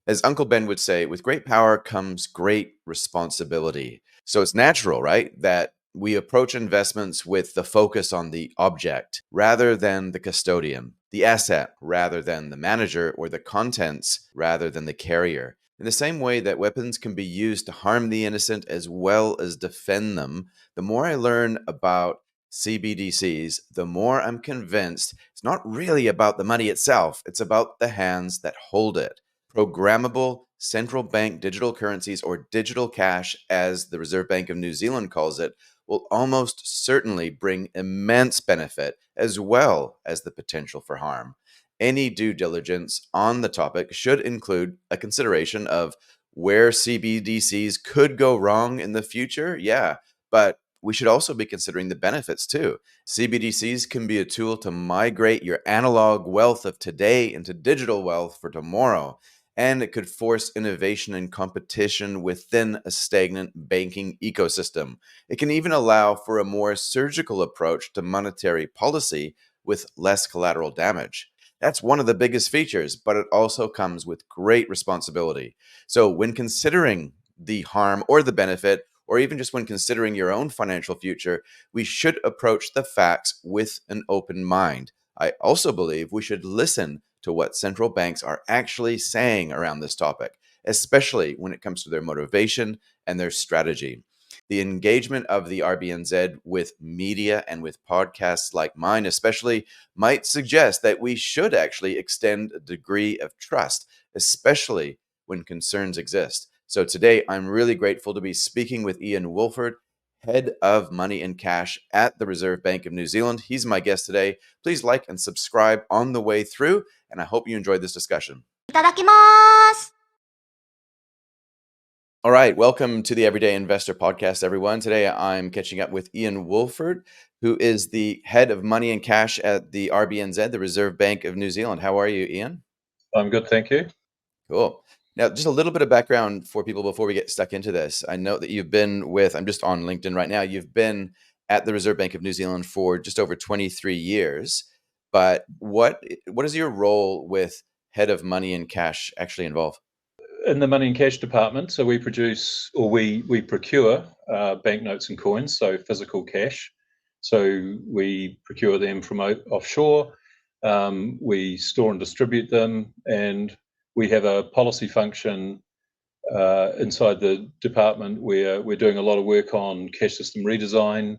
As Uncle Ben would say, with great power comes great responsibility. So it's natural, right, that we approach investments with the focus on the object rather than the custodian, the asset rather than the manager, or the contents rather than the carrier. In the same way that weapons can be used to harm the innocent as well as defend them, the more I learn about CBDCs, the more I'm convinced it's not really about the money itself, it's about the hands that hold it. Programmable central bank digital currencies, or digital cash, as the Reserve Bank of New Zealand calls it, will almost certainly bring immense benefit as well as the potential for harm. Any due diligence on the topic should include a consideration of where CBDCs could go wrong in the future. Yeah, but we should also be considering the benefits too. CBDCs can be a tool to migrate your analog wealth of today into digital wealth for tomorrow, and it could force innovation and competition within a stagnant banking ecosystem. It can even allow for a more surgical approach to monetary policy with less collateral damage. That's one of the biggest features, but it also comes with great responsibility. So, when considering the harm or the benefit, or even just when considering your own financial future, we should approach the facts with an open mind. I also believe we should listen to what central banks are actually saying around this topic, especially when it comes to their motivation and their strategy. The engagement of the RBNZ with media and with podcasts like mine, especially, might suggest that we should actually extend a degree of trust, especially when concerns exist. So today, I'm really grateful to be speaking with Ian Woolford, head of money and cash at the Reserve Bank of New Zealand. He's my guest today. Please like and subscribe on the way through, and I hope you enjoyed this discussion. いただきます. All right, welcome to the Everyday Investor Podcast, everyone. Today I'm catching up with Ian Woolford, who is the head of money and cash at the RBNZ, the Reserve Bank of New Zealand. How are you, Ian? I'm good, thank you. Cool. Now, just a little bit of background for people before we get stuck into this. I know that you've been with, I'm just on LinkedIn right now, you've been at the Reserve Bank of New Zealand for just over 23 years. But what does your role with head of money and cash actually involve? In the money and cash department, so we produce, or we procure banknotes and coins, so physical cash. So we procure them from offshore, we store and distribute them, and we have a policy function inside the department where we're doing a lot of work on cash system redesign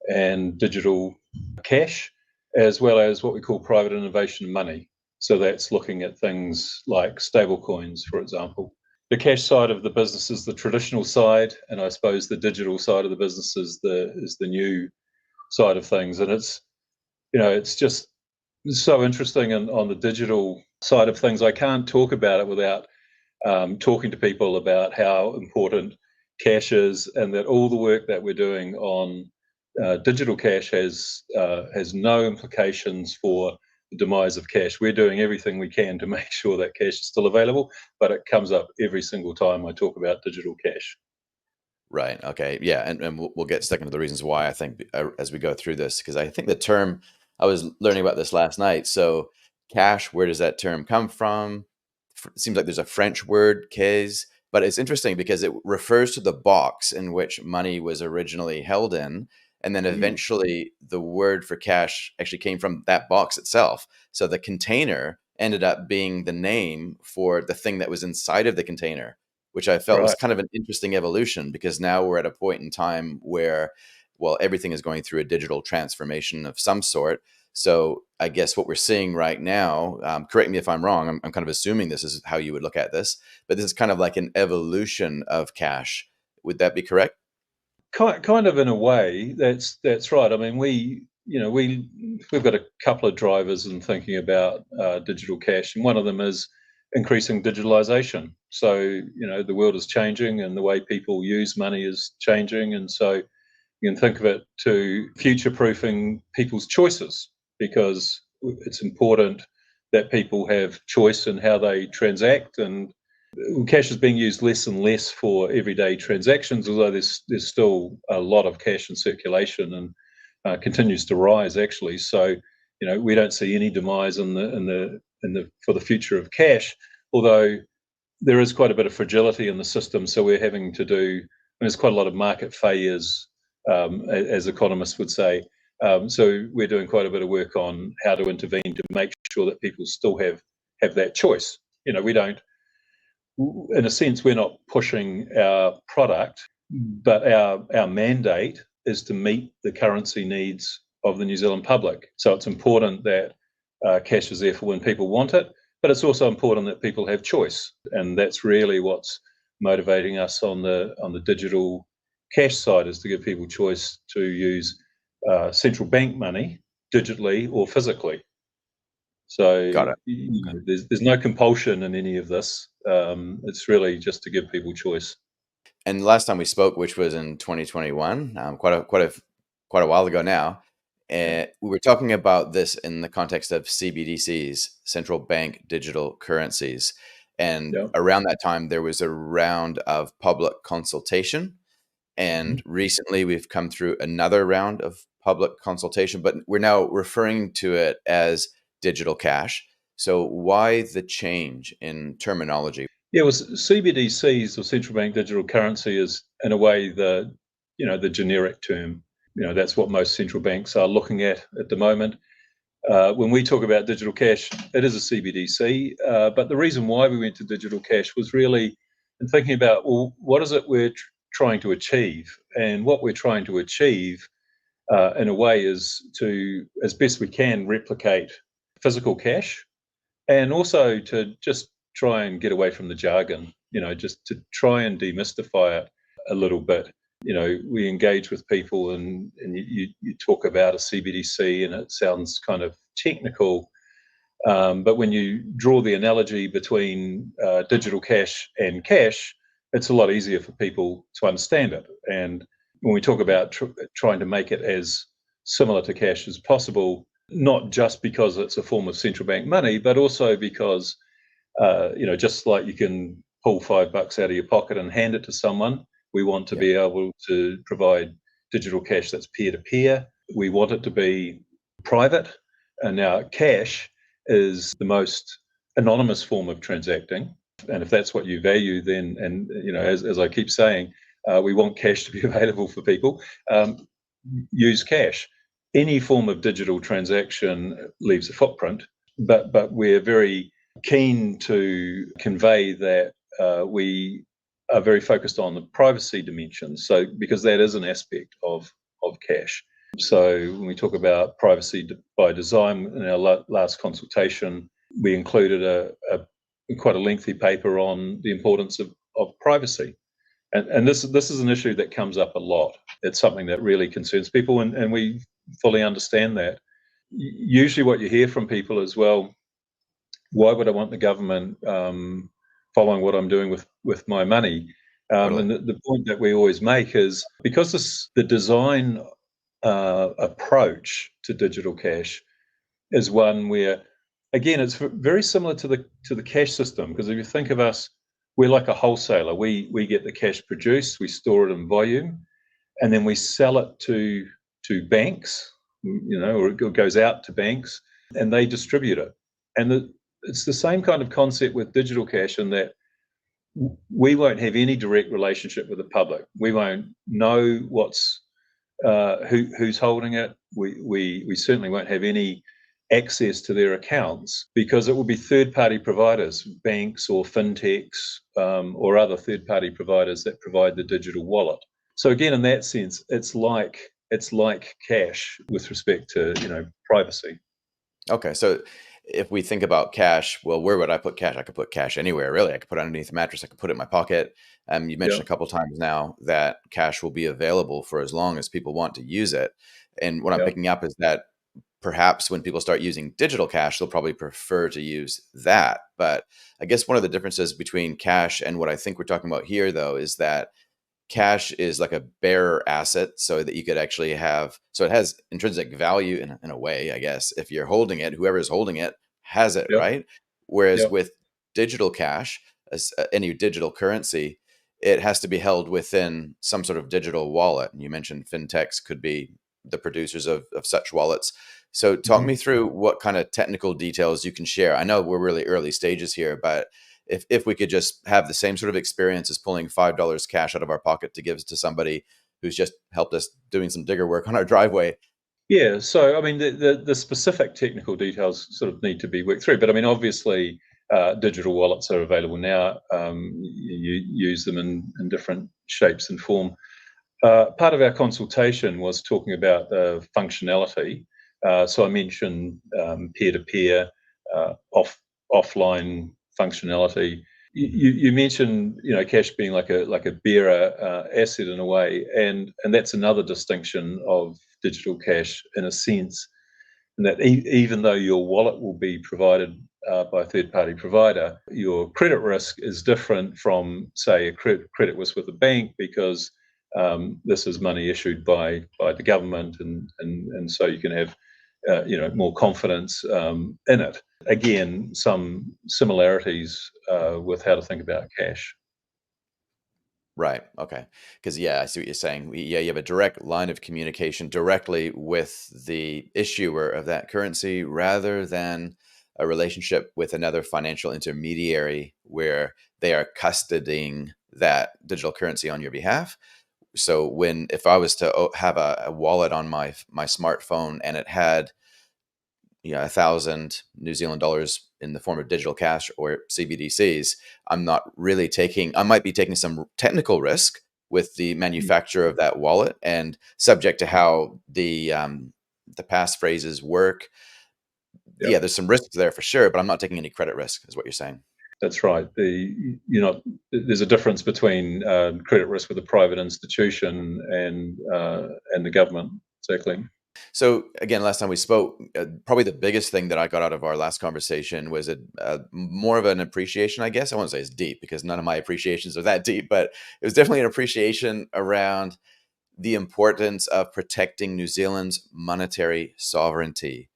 and digital cash, as well as what we call private innovation money. So that's looking at things like stable coins, for example. The cash side of the business is the traditional side, and I suppose the digital side of the business is the new side of things. And it's just so interesting. And on the digital side of things, I can't talk about it without talking to people about how important cash is, and that all the work that we're doing on digital cash has no implications for the demise of cash. We're doing everything we can to make sure that cash is still available, but it comes up every single time I talk about digital cash. Right. Okay. Yeah. And we'll get stuck into the reasons why, I think, as we go through this, because I think the term, I was learning about this last night. So, cash, where does that term come from? It seems like there's a French word, caisse, but it's interesting because it refers to the box in which money was originally held in. And then eventually the word for cash actually came from that box itself. So the container ended up being the name for the thing that was inside of the container, which I felt was Right. kind of an interesting evolution, because now we're at a point in time where, well, everything is going through a digital transformation of some sort. So I guess what we're seeing right now, correct me if I'm wrong, I'm kind of assuming this is how you would look at this, but this is kind of like an evolution of cash. Would that be correct? Kind of in a way, that's right. I mean, we've got a couple of drivers in thinking about digital cash, and one of them is increasing digitalization. So the world is changing, and the way people use money is changing, and so you can think of it to future-proofing people's choices, because it's important that people have choice in how they transact. And cash is being used less and less for everyday transactions, although there's still a lot of cash in circulation, and continues to rise, actually. So we don't see any demise in the for the future of cash, although there is quite a bit of fragility in the system, so we're having to do, there's quite a lot of market failures, as economists would say. So we're doing quite a bit of work on how to intervene to make sure that people still have that choice. We don't, in a sense, we're not pushing our product, but our mandate is to meet the currency needs of the New Zealand public. So it's important that cash is there for when people want it, but it's also important that people have choice, and that's really what's motivating us on the digital cash side, is to give people choice to use central bank money digitally or physically. So Got it. there's no compulsion in any of this. It's really just to give people choice. And the last time we spoke, which was in 2021, quite a while ago now, Yeah. we were talking about this in the context of CBDCs, central bank digital currencies. And Yeah. around that time, there was a round of public consultation. And Mhm. recently, we've come through another round of public consultation, but we're now referring to it as digital cash. So why the change in terminology? Yeah, well, CBDCs, or central bank digital currency, is in a way the generic term. That's what most central banks are looking at the moment. When we talk about digital cash, it is a CBDC. But the reason why we went to digital cash was really in thinking about, well, what is it we're trying to achieve? And what we're trying to achieve, in a way, is to, as best we can, replicate physical cash, and also to just try and get away from the jargon, just to try and demystify it a little bit. We engage with people, and you talk about a CBDC and it sounds kind of technical. But when you draw the analogy between digital cash and cash, it's a lot easier for people to understand it. And when we talk about trying to make it as similar to cash as possible, not just because it's a form of central bank money, but also because, just like you can pull $5 out of your pocket and hand it to someone, we want to Yeah, be able to provide digital cash that's peer-to-peer. We want it to be private. And now cash is the most anonymous form of transacting. And if that's what you value, then, and as I keep saying, we want cash to be available for people. Use cash. Any form of digital transaction leaves a footprint, but we're very keen to convey that we are very focused on the privacy dimension. So because that is an aspect of cash. So when we talk about privacy by design, in our last consultation, we included a quite a lengthy paper on the importance of privacy. And this is an issue that comes up a lot. It's something that really concerns people, and we fully understand that. Usually what you hear from people is, well, why would I want the government following what I'm doing with my money? totally. And the point that we always make is, because the design approach to digital cash is one where, again, it's very similar to the cash system. Because if you think of us, we're like a wholesaler. We get the cash produced, we store it in volume, and then we sell it to banks, or it goes out to banks, and they distribute it. And it's the same kind of concept with digital cash, in that we won't have any direct relationship with the public. We won't know who's holding it. We certainly won't have any access to their accounts, because it will be third-party providers, banks or fintechs, or other third-party providers that provide the digital wallet. So again, in that sense, it's like cash with respect to privacy. Okay, so if we think about cash, well, where would I put cash? I could put cash anywhere, really. I could put it underneath the mattress. I could put it in my pocket. You Yeah, mentioned a couple times now that cash will be available for as long as people want to use it. And what I'm yeah. picking up is that perhaps when people start using digital cash, they'll probably prefer to use that. But I guess one of the differences between cash and what I think we're talking about here, though, is that cash is like a bearer asset, so that you could actually have, so it has intrinsic value in a way, I guess. If you're holding it, whoever is holding it has it, Yep, right? Whereas yep. with digital cash, any digital currency, it has to be held within some sort of digital wallet. And you mentioned fintechs could be the producers of such wallets. So talk Mhm. me through what kind of technical details you can share. I know we're really early stages here, but if we could just have the same sort of experience as pulling $5 cash out of our pocket to give to somebody who's just helped us doing some digger work on our driveway. Yeah, so I mean, the specific technical details sort of need to be worked through, but I mean, obviously, digital wallets are available now. You use them in different shapes and form. Part of our consultation was talking about the functionality. So I mentioned peer-to-peer, offline functionality. You mentioned, cash being like a bearer asset in a way, and that's another distinction of digital cash in a sense, and that even though your wallet will be provided by a third-party provider, your credit risk is different from, say, a credit risk with a bank, because this is money issued by the government, and so you can have more confidence in it. Again, some similarities with how to think about cash. Right. Okay. Because I see what you're saying. You have a direct line of communication directly with the issuer of that currency, rather than a relationship with another financial intermediary where they are custodying that digital currency on your behalf. So if I was to have a wallet on my smartphone, and it had 1,000 New Zealand dollars in the form of digital cash or CBDCs, I might be taking some technical risk with the manufacturer of that wallet, and subject to how the passphrases work. Yep. Yeah, there's some risks there for sure, but I'm not taking any credit risk, is what you're saying. That's right. There's a difference between credit risk with a private institution and the government. Exactly. So again, last time we spoke, probably the biggest thing that I got out of our last conversation was more of an appreciation, I guess. I won't say it's deep, because none of my appreciations are that deep, but it was definitely an appreciation around the importance of protecting New Zealand's monetary sovereignty.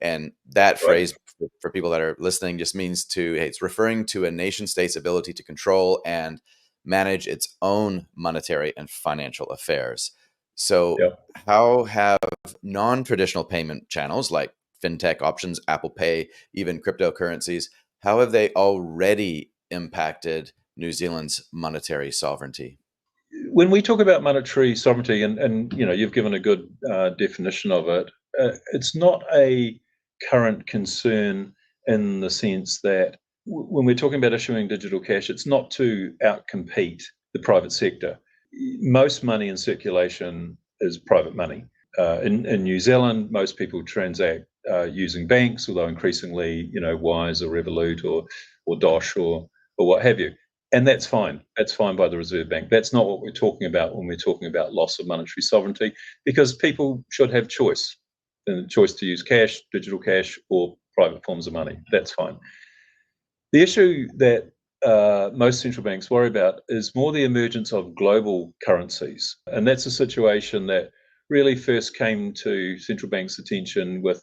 And that Right. phrase, for people that are listening, just means it's referring to a nation state's ability to control and manage its own monetary and financial affairs. So Yep. how have non-traditional payment channels like fintech options, Apple Pay, even cryptocurrencies, how have they already impacted New Zealand's monetary sovereignty? When we talk about monetary sovereignty, and you've given a good definition of it, it's not a current concern, in the sense that when we're talking about issuing digital cash, it's not to outcompete the private sector. Most money in circulation is private money. In New Zealand, most people transact using banks, although increasingly, Wise or Revolut or Dosh or what have you. And that's fine. That's fine by the Reserve Bank. That's not what we're talking about when we're talking about loss of monetary sovereignty, because people should have choice, and the choice to use cash, digital cash, or private forms of money. That's fine. The issue that most central banks worry about is more the emergence of global currencies. And that's a situation that really first came to central banks' attention with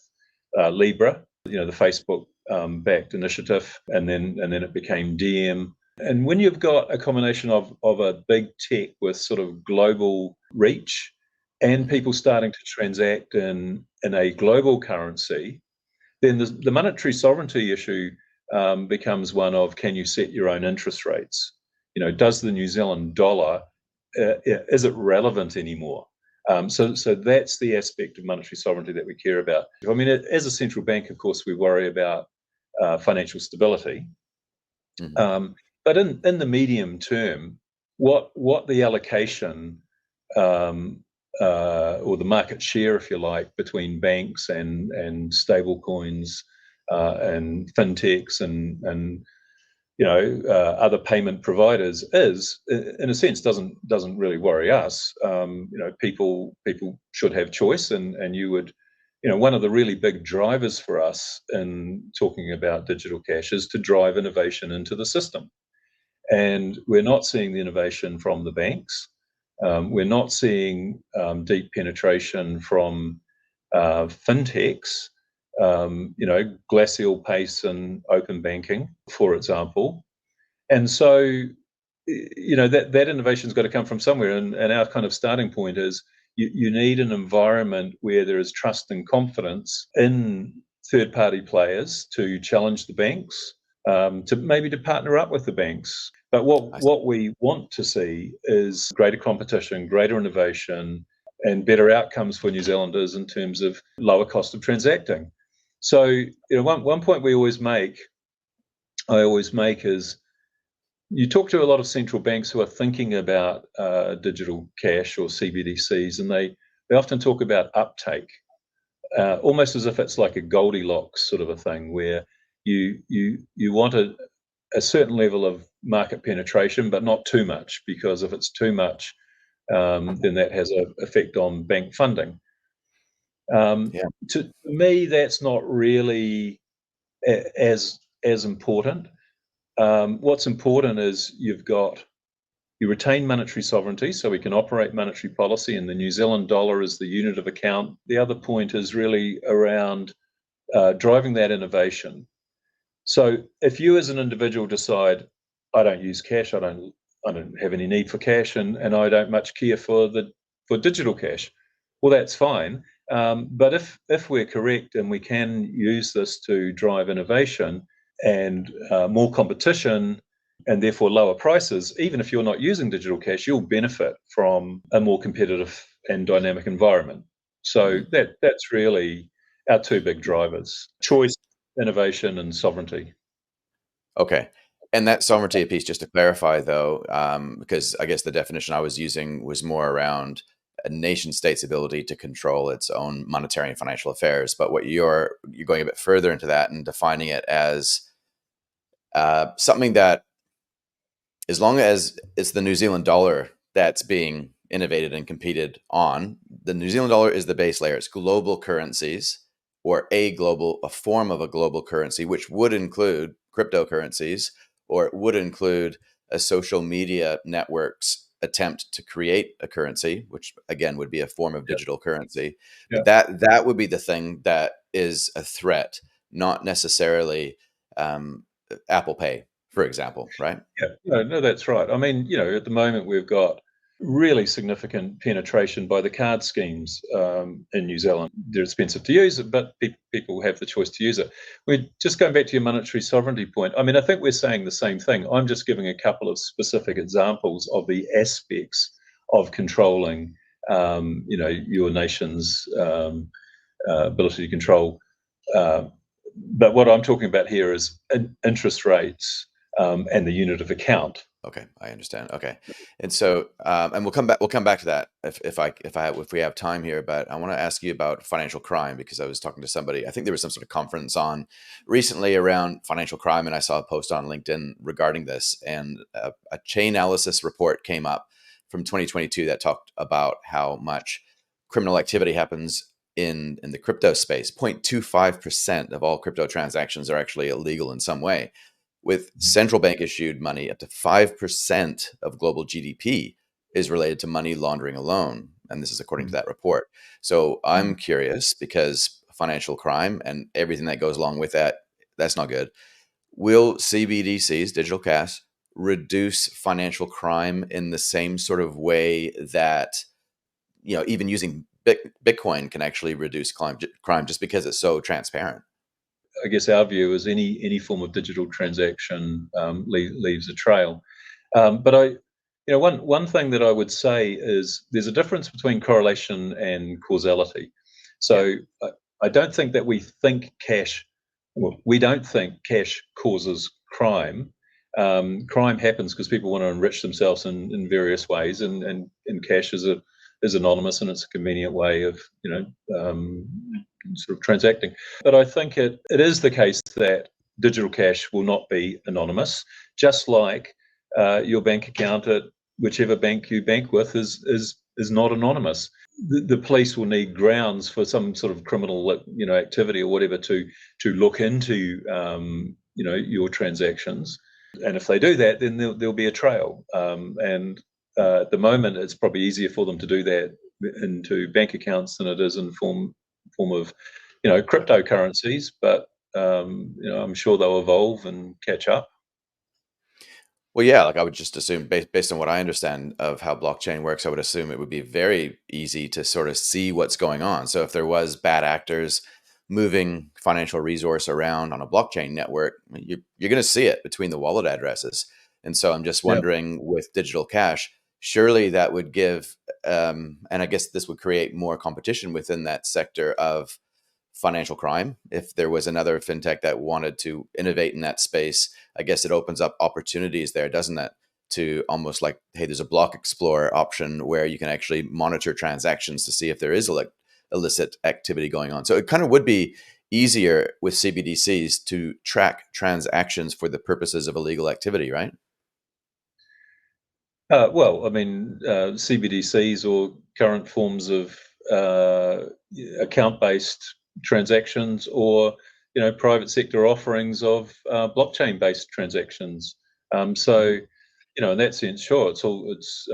Libra, the Facebook backed initiative, and then it became DM. And when you've got a combination of a big tech with sort of global reach, and people starting to transact in a global currency, then the monetary sovereignty issue becomes one of, can you set your own interest rates? Does the New Zealand dollar, is it relevant anymore? So that's the aspect of monetary sovereignty that we care about. I mean, as a central bank, of course, we worry about financial stability. Mm-hmm. But in the medium term, what the allocation or the market share, if you like, between banks and stable coins and fintechs and other payment providers is, in a sense, doesn't really worry us. People should have choice, and you would. One of the really big drivers for us in talking about digital cash is to drive innovation into the system. And we're not seeing the innovation from the banks. We're not seeing deep penetration from fintechs, glacial pace and open banking, for example. And so, that innovation's got to come from somewhere. And our kind of starting point is you need an environment where there is trust and confidence in third-party players to challenge the banks, to partner up with the banks. But I see. what we want to see is greater competition, greater innovation, and better outcomes for New Zealanders in terms of lower cost of transacting. So, one point I always make is, you talk to a lot of central banks who are thinking about digital cash or CBDCs, and they often talk about uptake, almost as if it's like a Goldilocks sort of a thing, where you want a certain level of market penetration, but not too much, because if it's too much, then that has an effect on bank funding. Yeah. To me, that's not really as important. What's important is you retain monetary sovereignty, so we can operate monetary policy, and the New Zealand dollar is the unit of account. The other point is really around driving that innovation. So if you as an individual decide, I don't use cash, I don't have any need for cash, and I don't much care for digital cash, well, that's fine. But if we're correct and we can use this to drive innovation and more competition, and therefore lower prices, even if you're not using digital cash, you'll benefit from a more competitive and dynamic environment. So Mhm. that's really our two big drivers: choice, innovation, and sovereignty. Okay. And that sovereignty piece, just to clarify, though, because I guess the definition I was using was more around a nation state's ability to control its own monetary and financial affairs. But what you're going a bit further into that and defining it as something that, as long as it's the New Zealand dollar that's being innovated and competed on, the New Zealand dollar is the base layer. It's global currencies, or a form of a global currency, which would include cryptocurrencies, or it would include a social media network's attempt to create a currency, which again would be a form of Yeah, digital currency. yeah, But that would be the thing that is a threat, not necessarily Apple Pay, for example, right? yeah. No, that's right. I mean, at the moment we've got really significant penetration by the card schemes in New Zealand. They're expensive to use, but people have the choice to use it. We're just going back to your monetary sovereignty point. I mean, I think we're saying the same thing. I'm just giving a couple of specific examples of the aspects of controlling, your nation's ability to control. Uh, but what I'm talking about here is interest rates and the unit of account. Okay, I understand. Okay, and so and we'll come back. We'll come back to that if we have time here. But I want to ask you about financial crime, because I was talking to somebody. I think there was some sort of conference on recently around financial crime, and I saw a post on LinkedIn regarding this. And a Chainalysis report came up from 2022 that talked about how much criminal activity happens in the crypto space. 0.25% of all crypto transactions are actually illegal in some way, with central bank issued money. Up to 5% of global GDP is related to money laundering alone. And this is according to that report. So I'm curious, because financial crime and everything that goes along with that, that's not good. Will CBDCs, digital cash, reduce financial crime in the same sort of way that, even using Bitcoin can actually reduce crime just because it's so transparent? I guess our view is any form of digital transaction leaves a trail. But one thing that I would say is there's a difference between correlation and causality. Yeah. So I don't think that we think cash. Well, we don't think cash causes crime. Crime happens because people want to enrich themselves in various ways, and cash is anonymous, and it's a convenient way of sort of transacting. But I think it is the case that digital cash will not be anonymous, just like your bank account at whichever bank you bank with is not anonymous. The police will need grounds for some sort of criminal activity or whatever to look into your transactions, and if they do that, then there'll be a trail. And at the moment, it's probably easier for them to do that into bank accounts than it is in form of cryptocurrencies, but I'm sure they'll evolve and catch up. Well, yeah, like I would just assume, based on what I understand of how blockchain works, I would assume it would be very easy to sort of see what's going on. So if there was bad actors moving financial resource around on a blockchain network, you're going to see it between the wallet addresses. And so I'm just Yeah. wondering, with digital cash, surely that would give, and I guess this would create more competition within that sector of financial crime. If there was another fintech that wanted to innovate in that space, I guess it opens up opportunities there, doesn't it? To almost like, hey, there's a block explorer option where you can actually monitor transactions to see if there is illicit activity going on. So it kind of would be easier with CBDCs to track transactions for the purposes of illegal activity, right? Well, I mean, CBDCs or current forms of uh, account-based transactions, or private sector offerings of blockchain-based transactions. So, Mhm. in that sense, sure, it's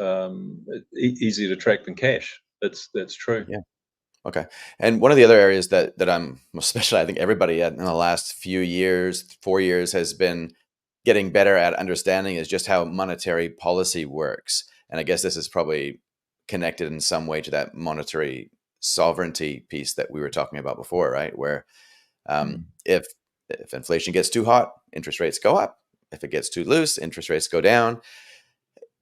easier to track than cash. That's true. Yeah. Okay. And one of the other areas that I'm especially, I think everybody in the last few years, 4 years, has been getting better at understanding is just how monetary policy works. And I guess this is probably connected in some way to that monetary sovereignty piece that we were talking about before, right? Where Mm. if inflation gets too hot, interest rates go up. If it gets too loose, interest rates go down.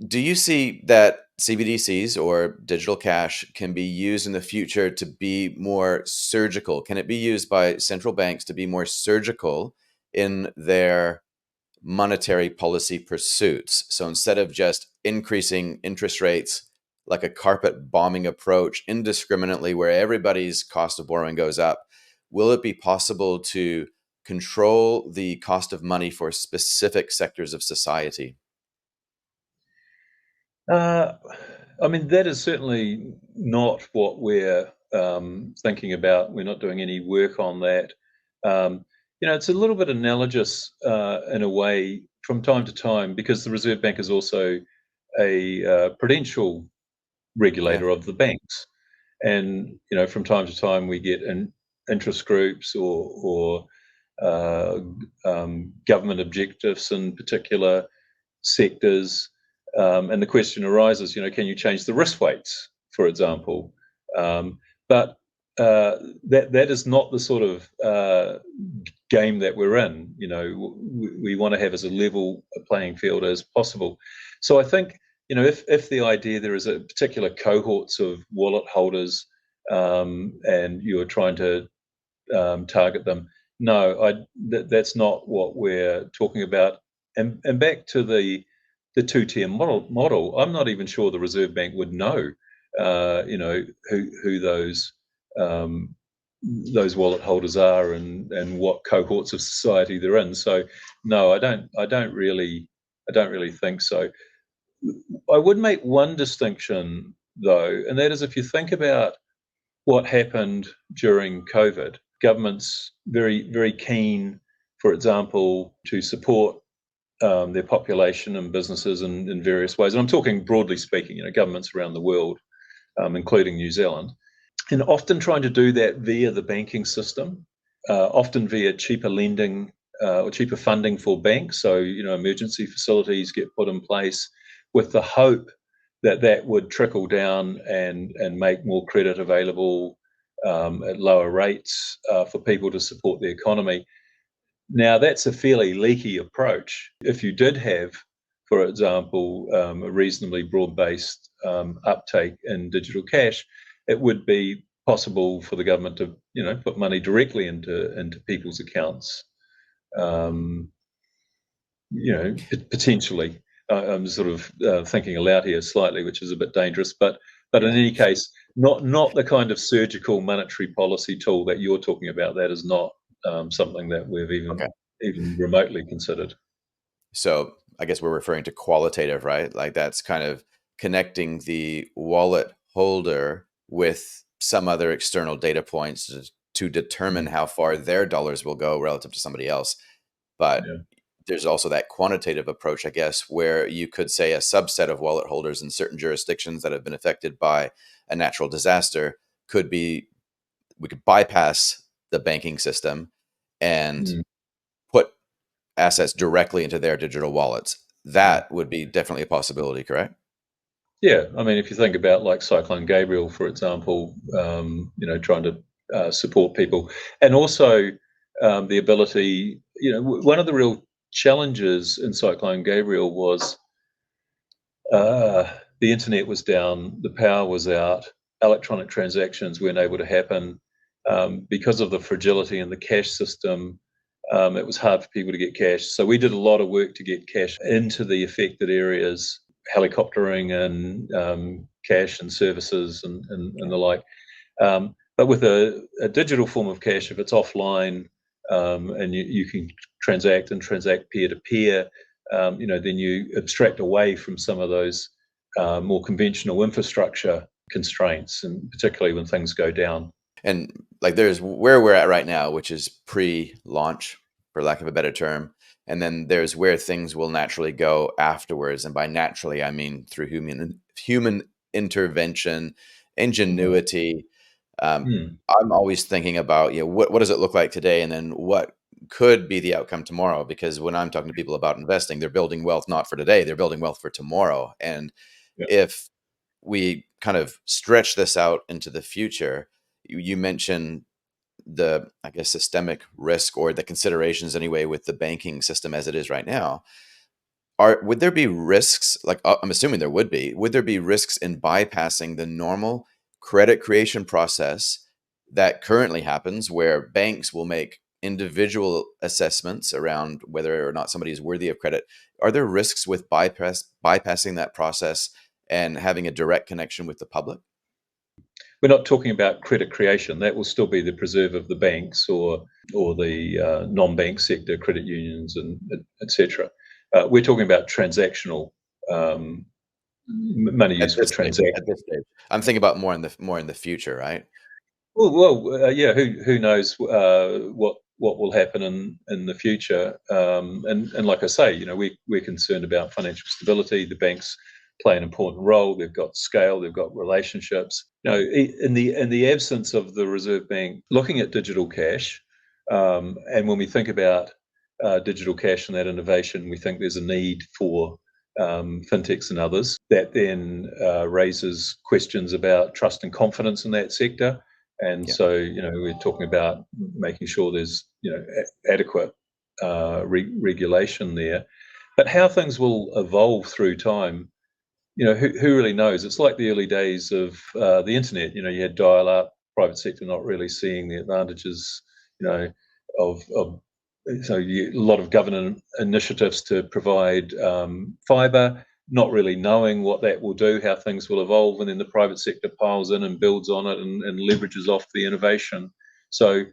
Do you see that CBDCs or digital cash can be used in the future to be more surgical? Can it be used by central banks to be more surgical in their monetary policy pursuits? So instead of just increasing interest rates like a carpet bombing approach indiscriminately, where everybody's cost of borrowing goes up, will it be possible to control the cost of money for specific sectors of society? Uh, I mean, that is certainly not what we're thinking about. We're not doing any work on that. It's a little bit analogous in a way from time to time, because the Reserve Bank is also a prudential Yeah. regulator of the banks. And, from time to time we get interest groups or uh, government objectives in particular sectors. And the question arises, can you change the risk weights, for example? But that is not the sort of game that we're in. We want to have as a level playing field as possible. So I think, if the idea there is a particular cohorts of wallet holders, and you're trying to target them, no, that's not what we're talking about. And back to the two-tier model, I'm not even sure the Reserve Bank would know, who those wallet holders are, and what cohorts of society they're in. So, no, I don't really think so. I would make one distinction though, and that is, if you think about what happened during COVID, governments very, very keen, for example, to support their population and businesses in various ways. And I'm talking broadly speaking, governments around the world, including New Zealand, and often trying to do that via the banking system, often via cheaper lending or cheaper funding for banks. So, emergency facilities get put in place with the hope that that would trickle down and make more credit available at lower rates for people to support the economy. Now, that's a fairly leaky approach. If you did have, for example, a reasonably broad-based uptake in digital cash, it would be possible for the government to, put money directly into people's accounts. Um, Potentially. I'm sort of thinking aloud here slightly, which is a bit dangerous, but in Yeah. any case, not the kind of surgical monetary policy tool that you're talking about. That is not something that we've Okay. even remotely considered. So I guess we're referring to qualitative, right? Like that's kind of connecting the wallet holder with some other external data points to determine Mm. how far their dollars will go relative to somebody else. But Yeah. there's also that quantitative approach, I guess, where you could say a subset of wallet holders in certain jurisdictions that have been affected by a natural disaster could be, we could bypass the banking system and Mm. put assets directly into their digital wallets. That would be definitely a possibility, correct? Yeah, I mean, if you think about like Cyclone Gabriel, for example, trying to support people, and also the ability. One of the real challenges in Cyclone Gabriel was the internet was down, the power was out, electronic transactions weren't able to happen because of the fragility in the cash system. It was hard for people to get cash, so we did a lot of work to get cash into the affected areas, helicoptering and cash and services and the like. But with a digital form of cash, if it's offline and you can transact peer to peer, then you abstract away from some of those more conventional infrastructure constraints, and particularly when things go down. And like there's where we're at right now, which is pre-launch, for lack of a better term. And then there's where things will naturally go afterwards. And by naturally, I mean through human intervention, ingenuity. I'm always thinking about, what does it look like today, and then what could be the outcome tomorrow? Because when I'm talking to people about investing, they're building wealth not for today, they're building wealth for tomorrow. And Yeah. if we kind of stretch this out into the future, you mentioned the, I guess, systemic risk, or the considerations anyway, with the banking system as it is right now. Would there be risks? Like, I'm assuming there would be. Would there be risks in bypassing the normal credit creation process that currently happens, where banks will make individual assessments around whether or not somebody is worthy of credit? Are there risks with bypassing that process and having a direct connection with the public? We're not talking about credit creation. That will still be the preserve of the banks or the non-bank sector, credit unions, and etc. We're talking about transactional money At used for this stage, transaction. at this stage, I'm thinking about more in the future, right? Yeah. Who knows what will happen in the future? And like I say, we're concerned about financial stability. The banks play an important role. They've got scale. They've got relationships. In the absence of the Reserve Bank looking at digital cash, and when we think about digital cash and that innovation, we think there's a need for fintechs and others. That then raises questions about trust and confidence in that sector. And Yeah. so, we're talking about making sure there's, adequate regulation there. But how things will evolve through time, who really knows? It's like the early days of the internet. You had dial-up, private sector not really seeing the advantages, of so a lot of government initiatives to provide fibre, not really knowing what that will do, how things will evolve, and then the private sector piles in and builds on it and leverages off the innovation. So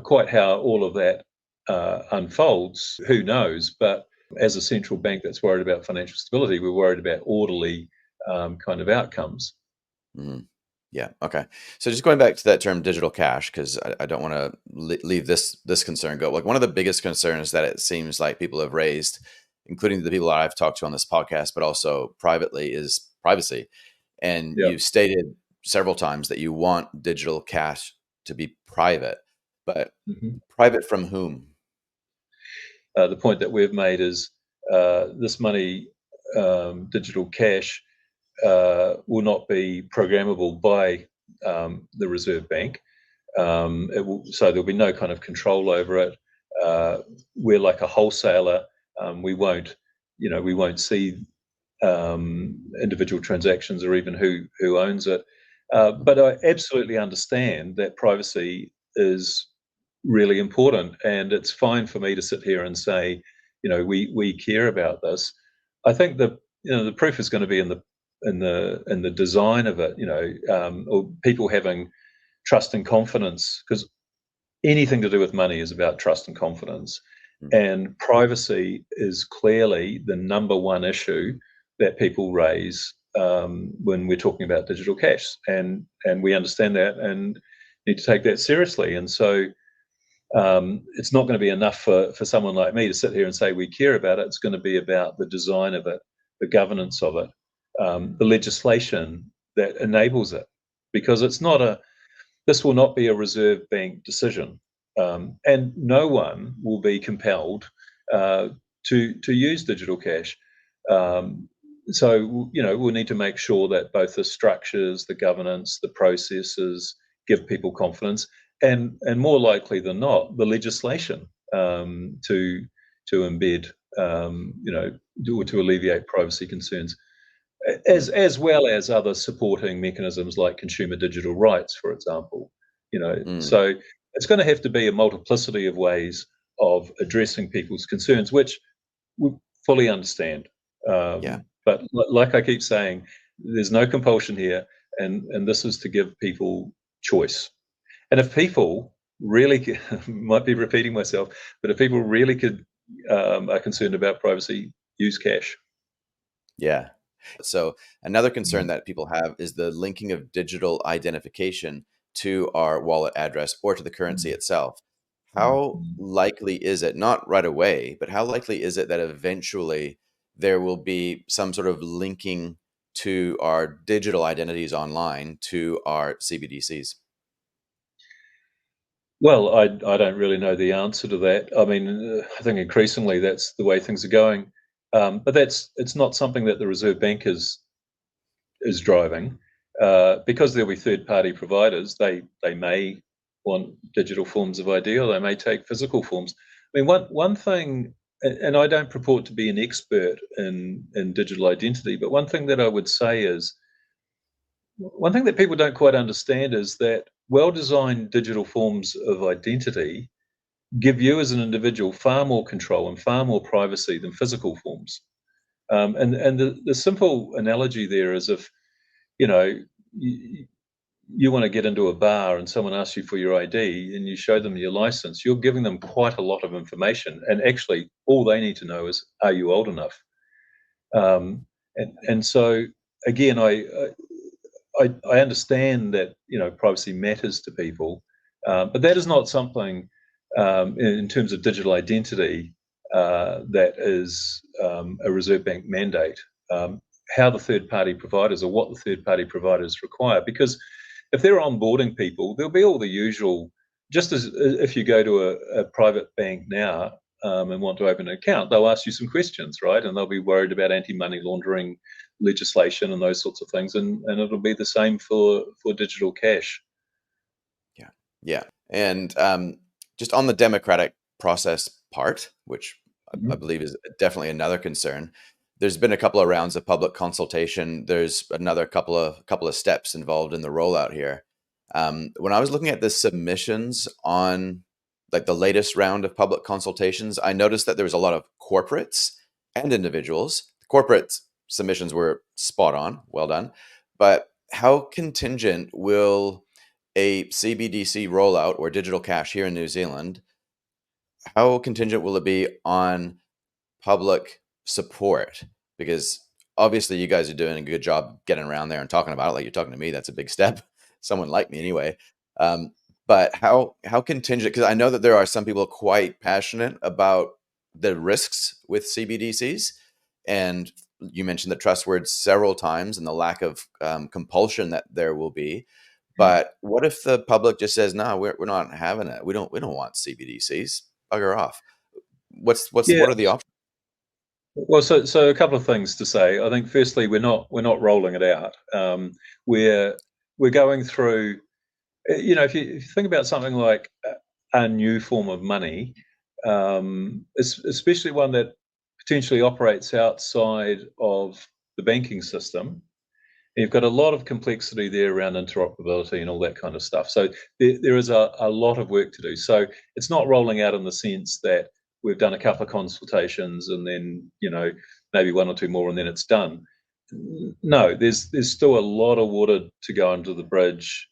quite how all of that unfolds, who knows? But as a central bank that's worried about financial stability, we're worried about orderly kind of outcomes. Mhm. Yeah. Okay. So just going back to that term digital cash, because I don't want to leave this concern go. Like, one of the biggest concerns that it seems like people have raised, including the people that I've talked to on this podcast, but also privately, is privacy. And Yeah. you've stated several times that you want digital cash to be private, but hmm private from whom? The point that we've made is this money, digital cash, will not be programmable by the Reserve Bank. So there'll be no kind of control over it. We're like a wholesaler. We won't see individual transactions or even who owns it. But I absolutely understand that privacy is really important, and it's fine for me to sit here and say, we care about this. I think the proof is going to be in the design of it, or people having trust and confidence, because anything to do with money is about trust and confidence. Mhm. And privacy is clearly the number one issue that people raise when we're talking about digital cash, and we understand that and need to take that seriously. And so it's not going to be enough for someone like me to sit here and say we care about it. It's going to be about the design of it, the governance of it, the legislation that enables it, because this will not be a Reserve Bank decision, and no one will be compelled to use digital cash. So we'll need to make sure that both the structures, the governance, the processes give people confidence. and more likely than not, the legislation to embed, or to alleviate privacy concerns, Mm, as well as other supporting mechanisms like consumer digital rights, for example. mm, So it's going to have to be a multiplicity of ways of addressing people's concerns, which we fully understand. yeah, But like I keep saying, there's no compulsion here, and this is to give people choice. And if people really might be repeating myself, but if people really are concerned about privacy, use cash. yeah. So another concern Mm. that people have is the linking of digital identification to our wallet address or to the currency Mm. itself. Mm. How Mm. likely is it, not right away, but how likely is it that eventually there will be some sort of linking to our digital identities online to our CBDCs? Well, I don't really know the answer to that. I mean, I think increasingly that's the way things are going. But it's not something that the Reserve Bank is driving, because there'll be third-party providers. They may want digital forms of ID, or they may take physical forms. I mean, one thing, and I don't purport to be an expert in digital identity, but one thing that I would say is, one thing that people don't quite understand is that well-designed digital forms of identity give you as an individual far more control and far more privacy than physical forms. And the simple analogy there is, if you know you, you want to get into a bar and someone asks you for your ID and you show them your license, you're giving them quite a lot of information. And actually, all they need to know is, are you old enough? And so again, I understand that privacy matters to people, but that is not something, in terms of digital identity, that is a Reserve Bank mandate. How the third party providers, or what the third party providers require, because if they're onboarding people, there'll be all the usual. Just as if you go to a private bank now, and want to open an account, they'll ask you some questions, right? And they'll be worried about anti-money laundering legislation and those sorts of things, and it'll be the same for digital cash. Yeah. Yeah. And just on the democratic process part, which I Mhm. believe is definitely another concern, there's been a couple of rounds of public consultation. There's another couple of steps involved in the rollout here. When I was looking at the submissions on like the latest round of public consultations, I noticed that there was a lot of corporates and individuals. The corporate submissions were spot on, well done. But how contingent will a CBDC rollout or digital cash here in New Zealand, how contingent will it be on public support? Because obviously you guys are doing a good job getting around there and talking about it like you're talking to me. That's a big step. Someone like me anyway. Um, but how contingent? Because I know that there are some people quite passionate about the risks with CBDCs, and you mentioned the trust word several times and the lack of compulsion that there will be. Mm. But what if the public just says, "No, we're not having it. We don't want CBDCs. Bugger off." Yeah. What are the options? Well, so a couple of things to say. I think firstly, we're not rolling it out. We're we're going through. If you think about something like a new form of money, especially one that potentially operates outside of the banking system, you've got a lot of complexity there around interoperability and all that kind of stuff. So there is a lot of work to do. So it's not rolling out in the sense that we've done a couple of consultations and then maybe one or two more and then it's done. No, there's still a lot of water to go under the bridge.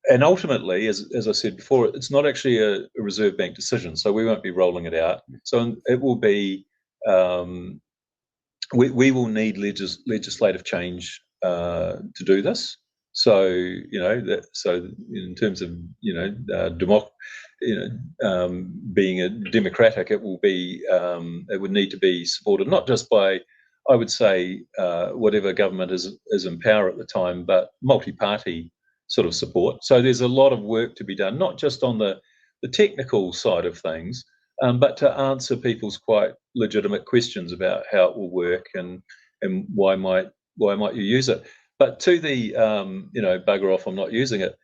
And ultimately, as I said before, it's not actually a Reserve Bank decision, so we won't be rolling it out. So it will be, um, we will need legislative change to do this. So so in terms of being a democratic, it would need to be supported not just by, I would say, whatever government is in power at the time, but multi-party sort of support. So there's a lot of work to be done, not just on the technical side of things, but to answer people's quite legitimate questions about how it will work, and why might you use it. But to the bugger off, I'm not using it.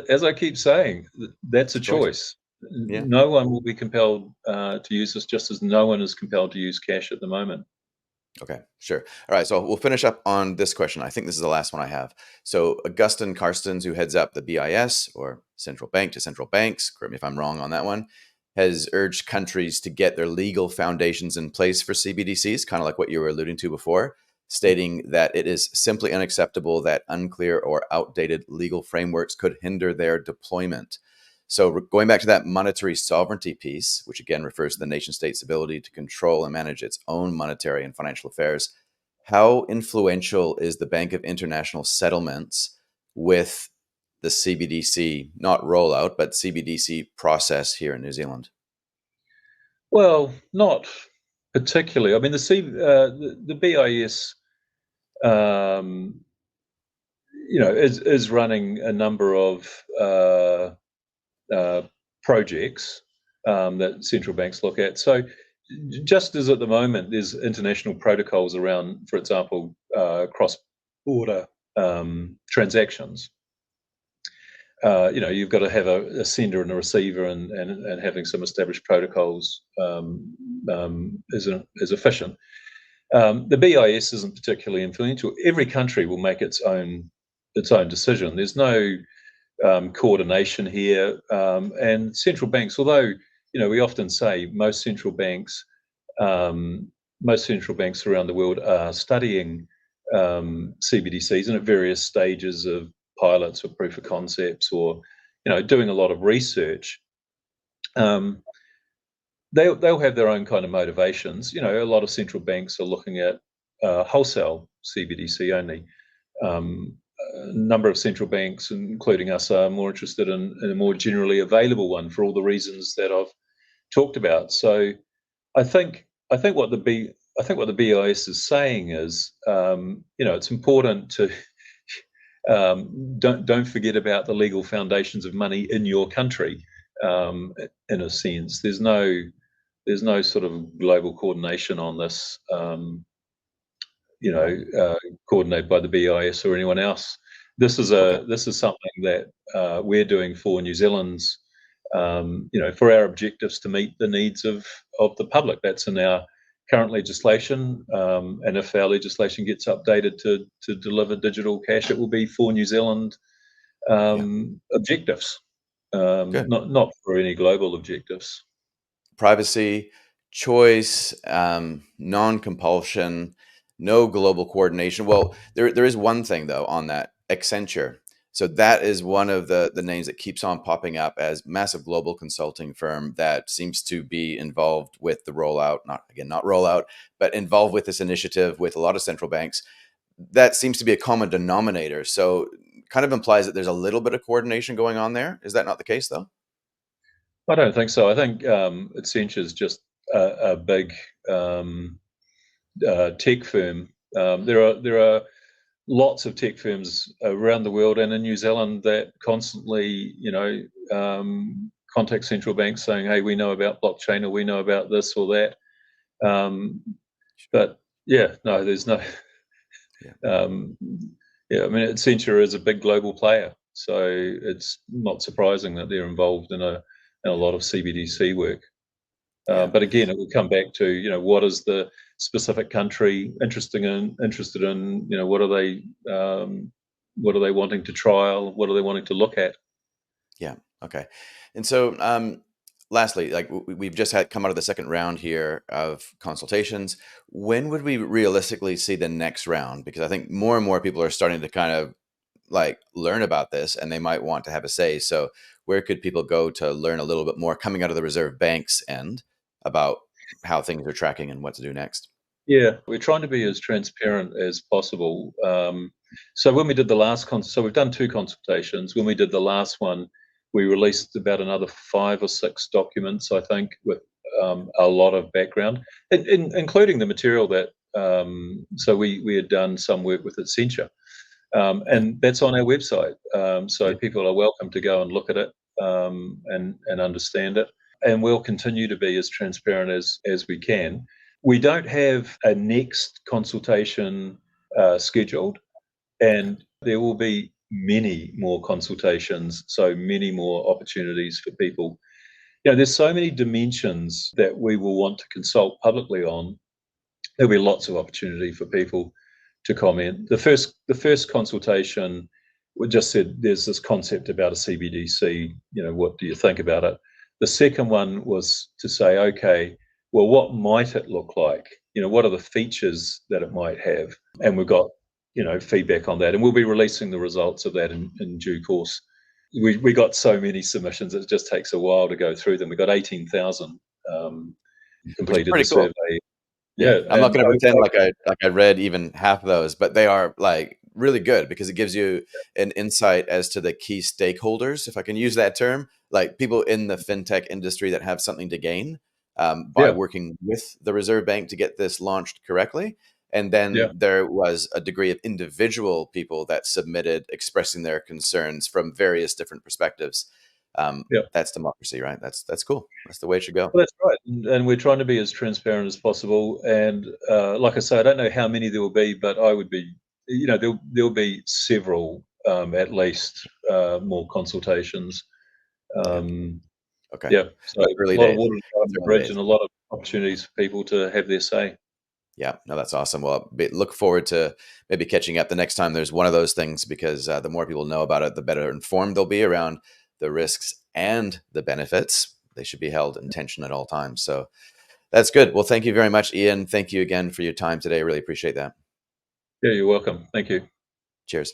As I keep saying, that's It's a a choice. choice. Yeah. No one will be compelled to use this, just as no one is compelled to use cash at the moment. Okay, sure. All right, so we'll finish up on this question. I think this is the last one I have. So Augustin Karstens, who heads up the BIS, or Central Bank to Central Banks, correct me if I'm wrong on that one, has urged countries to get their legal foundations in place for CBDCs, kind of like what you were alluding to before, stating that it is simply unacceptable that unclear or outdated legal frameworks could hinder their deployment. So going back to that monetary sovereignty piece, which again refers to the nation state's ability to control and manage its own monetary and financial affairs, how influential is the Bank of International Settlements with the CBDC, not rollout, but CBDC process here in New Zealand? Well, not particularly. I mean, the BIS, um, is running a number of uh, projects that central banks look at. So, just as at the moment, there's international protocols around, for example, cross-border transactions. You've got to have a sender and a receiver, and having some established protocols is efficient. The BIS isn't particularly influential. Every country will make its own decision. There's no coordination here, and central banks. Although we often say most central banks around the world are studying CBDCs and at various stages of pilots or proof of concepts, or doing a lot of research. Um, they'll have their own kind of motivations. A lot of central banks are looking at wholesale CBDC only. A number of central banks, including us, are more interested in a more generally available one for all the reasons that I've talked about. So I think what the BIS is saying is, it's important to don't forget about the legal foundations of money in your country. In a sense, there's no sort of global coordination on this. Right. Coordinated by the BIS or anyone else. Okay. This is something that we're doing for New Zealand's, for our objectives to meet the needs of the public. That's in our current legislation, and if our legislation gets updated to deliver digital cash, it will be for New Zealand Yeah. objectives, Good. not for any global objectives. Privacy, choice, non-compulsion, no global coordination. Well, there is one thing though on that, Accenture. So that is one of the names that keeps on popping up as massive global consulting firm that seems to be involved with the rollout, not rollout, but involved with this initiative with a lot of central banks. That seems to be a common denominator. So kind of implies that there's a little bit of coordination going on there. Is that not the case though? I don't think so. I think Accenture is just a big tech firm. There are lots of tech firms around the world and in New Zealand that constantly, contact central banks saying, "Hey, we know about blockchain, or we know about this or that." Um, but yeah, no, there's no. Yeah. Um, yeah, I mean, Accenture is a big global player, so it's not surprising that they're involved in a lot of CBDC work. Yeah. But again, it will come back to what is the specific country interested in. What are they wanting to trial? What are they wanting to look at? Yeah. Okay. And so, lastly, like we've just had come out of the second round here of consultations. When would we realistically see the next round? Because I think more and more people are starting to kind of like learn about this, and they might want to have a say. So, where could people go to learn a little bit more coming out of the Reserve Bank's end about how things are tracking and what to do next? Yeah, we're trying to be as transparent as possible. So when we did the last so we've done two consultations. When we did the last one, we released about another 5 or 6 documents, I think, with a lot of background, including the material that. So we had done some work with Centuria, Yeah. and that's on our website. So Yeah. people are welcome to go and look at it, and understand it. And we'll continue to be as transparent as we can. We don't have a next consultation scheduled, Okay. and there will be many more consultations, so many more opportunities for people. There's so many dimensions that we will want to consult publicly on. There'll be lots of opportunity for people to comment. The first consultation, we just said there's this concept about a CBDC. What do you think about it? The second one was to say, okay, well, what might it look like? What are the features that it might have? And we've got feedback on that, and we'll be releasing the results of that in due course. We got so many submissions; it just takes a while to go through them. We got 18,000 which is completed the pretty cool. survey. Yeah, Yeah, I'm not and going to pretend like I read even half of those, but they are like really good because it gives you an insight as to the key stakeholders, if I can use that term, like people in the fintech industry that have something to gain by yeah, working with the Reserve Bank to get this launched correctly. And yeah, then there was a degree of individual people that submitted expressing their concerns from various different perspectives. yeah. That's democracy, right? That's cool. That's the way it should go. Well, that's right, and we're trying to be as transparent as possible. And like I say, I don't know how many there will be, but I would be, there'll be several, at least, more consultations. Yeah. Um, Okay. yeah, so But a early lot of days. water to go under It's the early bridge, days. and a lot of opportunities for people to have their say. Yeah, no, that's awesome. Well, look forward to maybe catching up the next time there's one of those things because the more people know about it, the better informed they'll be around the risks and the benefits. They should be held in tension at all times. So that's good. Well, thank you very much, Ian. Thank you again for your time today. I really appreciate that. Yeah, you're welcome. Thank you. Cheers.